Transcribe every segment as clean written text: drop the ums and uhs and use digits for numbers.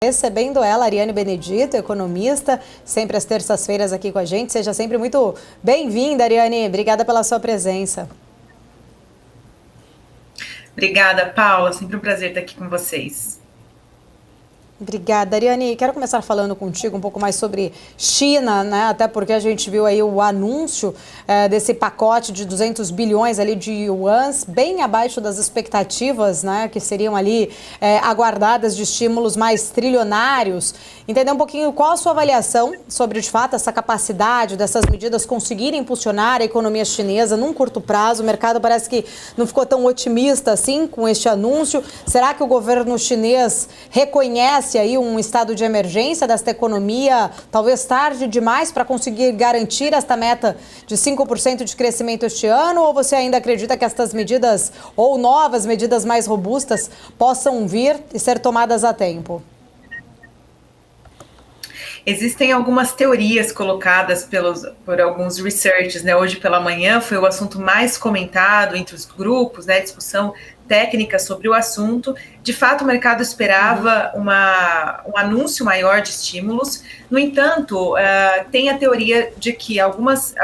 Recebendo ela, Ariane Benedito, economista, sempre às terças-feiras aqui com a gente. Seja sempre muito bem-vinda, Ariane. Obrigada pela sua presença. Obrigada, Paula. Sempre um prazer estar aqui com vocês. Obrigada, Ariane. Quero começar falando contigo um pouco mais sobre China, né? Até porque a gente viu aí o anúncio desse pacote de 200 bilhões ali de yuans, bem abaixo das expectativas, né? Que seriam ali aguardadas de estímulos mais trilionários. Entender um pouquinho qual a sua avaliação sobre, de fato, essa capacidade dessas medidas conseguirem impulsionar a economia chinesa num curto prazo. O mercado parece que não ficou tão otimista assim com este anúncio. Será que o governo chinês reconhece aí um estado de emergência desta economia, talvez tarde demais para conseguir garantir esta meta de 5% de crescimento este ano? Ou você ainda acredita que estas medidas ou novas medidas mais robustas possam vir e ser tomadas a tempo? Existem algumas teorias colocadas por alguns researchers, né? Hoje pela manhã foi o assunto mais comentado entre os grupos, né? Discussão técnica sobre o assunto. De fato, o mercado esperava um anúncio maior de estímulos. No entanto, tem a teoria de que algumas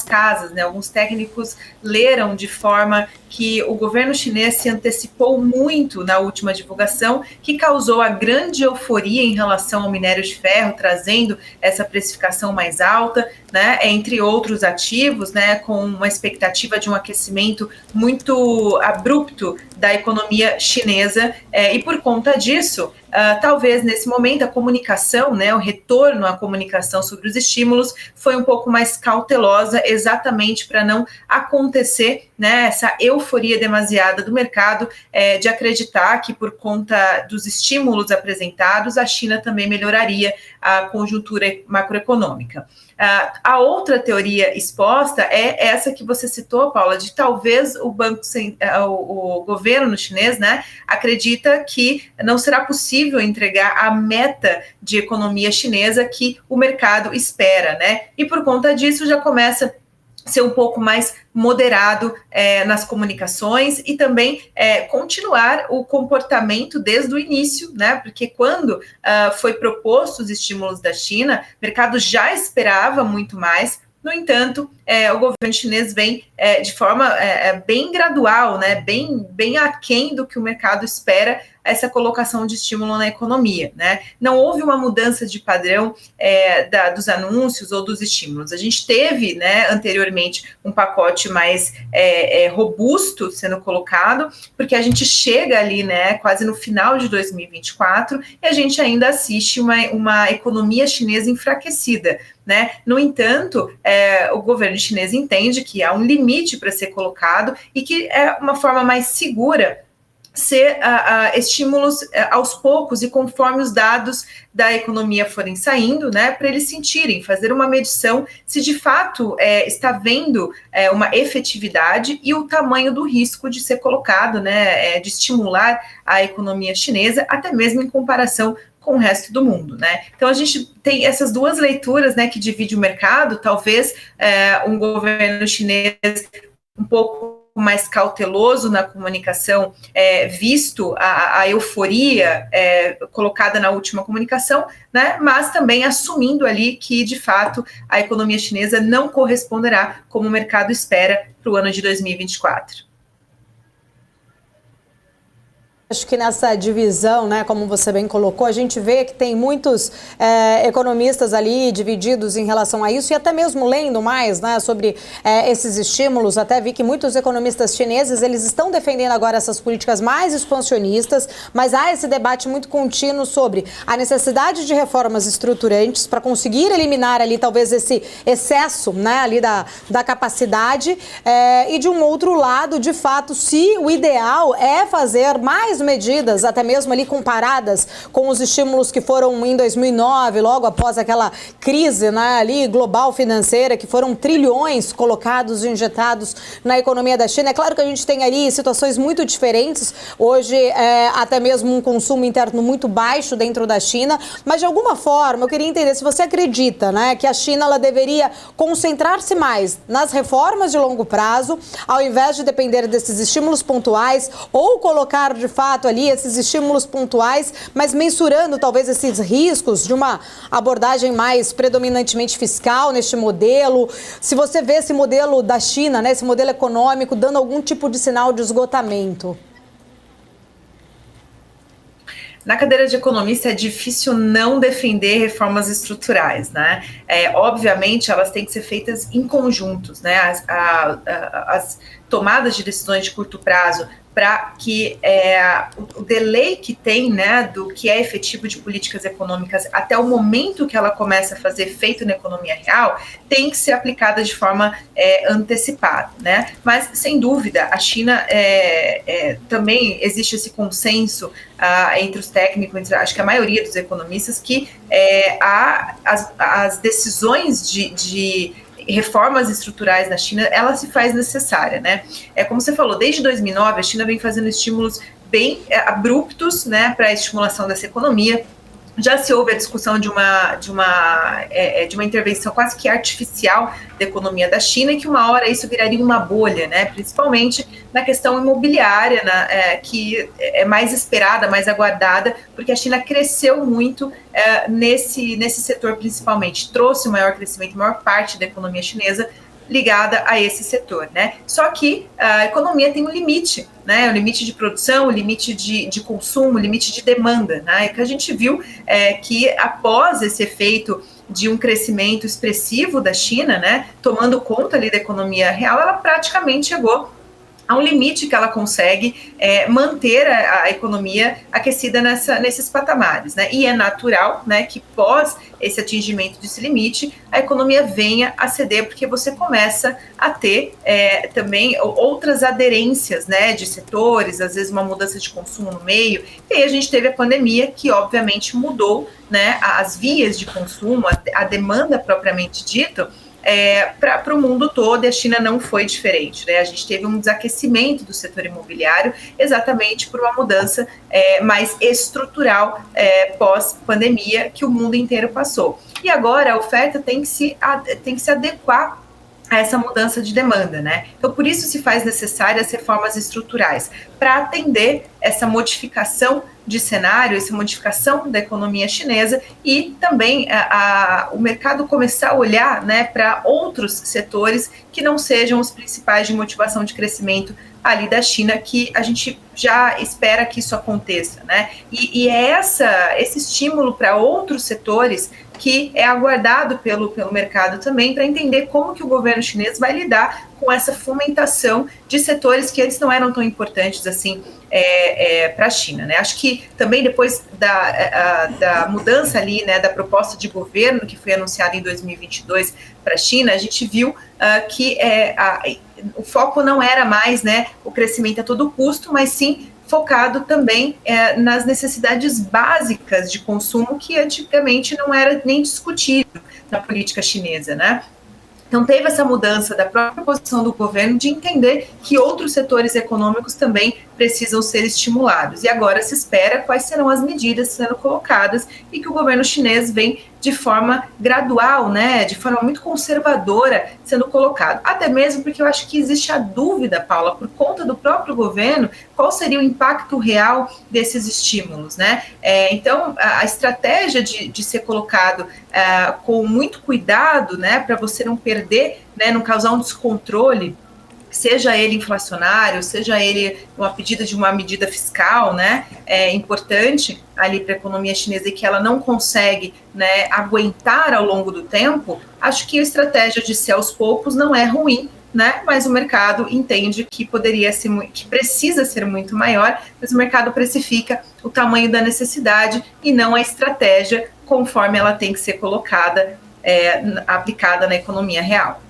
casas, né, alguns técnicos leram de forma que o governo chinês se antecipou muito na última divulgação, que causou a grande euforia em relação ao minério de ferro, trazendo essa precificação mais alta, né, entre outros ativos, né, com uma expectativa de um aquecimento muito abrupto da economia chinesa, e por conta disso, talvez nesse momento a comunicação, né, o retorno à comunicação sobre os estímulos foi um pouco mais cautelosa, exatamente para não acontecer, né, essa euforia demasiada do mercado, de acreditar que por conta dos estímulos apresentados a China também melhoraria a conjuntura macroeconômica. A outra teoria exposta é essa que você citou, Paula, de talvez o governo chinês, né, acredita que não será possível entregar a meta de economia chinesa que o mercado espera, né? E por conta disso já começa a ser um pouco mais moderado nas comunicações e também continuar o comportamento desde o início, né? Porque quando foi proposto os estímulos da China, o mercado já esperava muito mais. No entanto, o governo chinês vem de forma bem gradual, né, bem aquém do que o mercado espera, essa colocação de estímulo na economia, né? Não houve uma mudança de padrão dos anúncios ou dos estímulos. A gente teve, né, anteriormente um pacote mais robusto sendo colocado, porque a gente chega ali, né, quase no final de 2024 e a gente ainda assiste uma economia chinesa enfraquecida, né? No entanto, o governo chinês entende que há um limite para ser colocado e que é uma forma mais segura ser estímulos aos poucos e conforme os dados da economia forem saindo, né, para eles sentirem, fazer uma medição se de fato está vendo uma efetividade e o tamanho do risco de ser colocado, né, de estimular a economia chinesa, até mesmo em comparação com o resto do mundo, né? Então a gente tem essas duas leituras, né, que divide o mercado, talvez um governo chinês um pouco mais cauteloso na comunicação, visto a euforia colocada na última comunicação, né, mas também assumindo ali que, de fato, a economia chinesa não corresponderá como o mercado espera para o ano de 2024. Acho que nessa divisão, né, como você bem colocou, a gente vê que tem muitos economistas ali divididos em relação a isso e até mesmo lendo mais, né, sobre esses estímulos. Até vi que muitos economistas chineses, eles estão defendendo agora essas políticas mais expansionistas, mas há esse debate muito contínuo sobre a necessidade de reformas estruturantes para conseguir eliminar ali talvez esse excesso, né, ali da capacidade e de um outro lado, de fato, se o ideal é fazer mais medidas, até mesmo ali comparadas com os estímulos que foram em 2009, logo após aquela crise, né, ali global financeira, que foram trilhões colocados e injetados na economia da China. É claro que a gente tem ali situações muito diferentes, hoje até mesmo um consumo interno muito baixo dentro da China, mas de alguma forma eu queria entender se você acredita, né, que a China ela deveria concentrar-se mais nas reformas de longo prazo, ao invés de depender desses estímulos pontuais, ou colocar de fato fato ali esses estímulos pontuais, mas mensurando talvez esses riscos de uma abordagem mais predominantemente fiscal neste modelo? Se você vê esse modelo da China, né, esse modelo econômico, dando algum tipo de sinal de esgotamento? Na cadeira de economista é difícil não defender reformas estruturais, né? Obviamente elas têm que ser feitas em conjuntos, né? As tomadas de decisões de curto prazo para que o delay que tem, né, do que é efetivo de políticas econômicas até o momento que ela começa a fazer efeito na economia real, tem que ser aplicada de forma antecipada, né? Mas, sem dúvida, a China também existe esse consenso entre os técnicos, acho que a maioria dos economistas, que as decisões de reformas estruturais na China, ela se faz necessária, né? Como você falou, desde 2009 a China vem fazendo estímulos bem abruptos, né, para a estimulação dessa economia. Já se houve a discussão de uma intervenção quase que artificial da economia da China, e que uma hora isso viraria uma bolha, né? Principalmente na questão imobiliária, que é mais esperada, mais aguardada, porque a China cresceu muito nesse setor principalmente, trouxe o maior crescimento, a maior parte da economia chinesa ligada a esse setor, né? Só que a economia tem um limite, né? O limite de produção, o limite de consumo, o limite de demanda, né? E que a gente viu que após esse efeito de um crescimento expressivo da China, né, tomando conta ali da economia real, ela praticamente chegou a um limite que ela consegue manter a economia aquecida nesses patamares, né? E é natural, né, que pós esse atingimento desse limite, a economia venha a ceder, porque você começa a ter também outras aderências, né, de setores, às vezes uma mudança de consumo no meio, e aí a gente teve a pandemia, que obviamente mudou, né, as vias de consumo, a demanda propriamente dito, para o mundo todo, e a China não foi diferente, né? A gente teve um desaquecimento do setor imobiliário exatamente por uma mudança mais estrutural pós-pandemia que o mundo inteiro passou. E agora a oferta tem que se adequar a essa mudança de demanda, né? Então, por isso se faz necessárias reformas estruturais, para atender essa modificação de cenário, essa modificação da economia chinesa, e também o mercado começar a olhar, né, para outros setores que não sejam os principais de motivação de crescimento ali da China, que a gente já espera que isso aconteça, né? E é esse estímulo para outros setores que é aguardado pelo mercado também, para entender como que o governo chinês vai lidar com essa fomentação de setores que antes não eram tão importantes assim para a China, né? Acho que também depois da mudança ali, né, da proposta de governo que foi anunciada em 2022 para a China, a gente viu que o foco não era mais, né, o crescimento a todo custo, mas sim focado também nas necessidades básicas de consumo, que antigamente não era nem discutido na política chinesa, né? Então, teve essa mudança da própria posição do governo de entender que outros setores econômicos também precisam ser estimulados. E agora se espera quais serão as medidas sendo colocadas, e que o governo chinês vem de forma gradual, né, de forma muito conservadora sendo colocado. Até mesmo porque eu acho que existe a dúvida, Paula, por conta do próprio governo, qual seria o impacto real desses estímulos, né? Então, a estratégia de ser colocado com muito cuidado, né, para você não perder, né, não causar um descontrole, seja ele inflacionário, seja ele uma pedida de uma medida fiscal, né, importante ali para a economia chinesa, e que ela não consegue, né, aguentar ao longo do tempo, acho que a estratégia de ser aos poucos não é ruim, né, mas o mercado entende que que precisa ser muito maior, mas o mercado precifica o tamanho da necessidade e não a estratégia conforme ela tem que ser colocada, aplicada na economia real.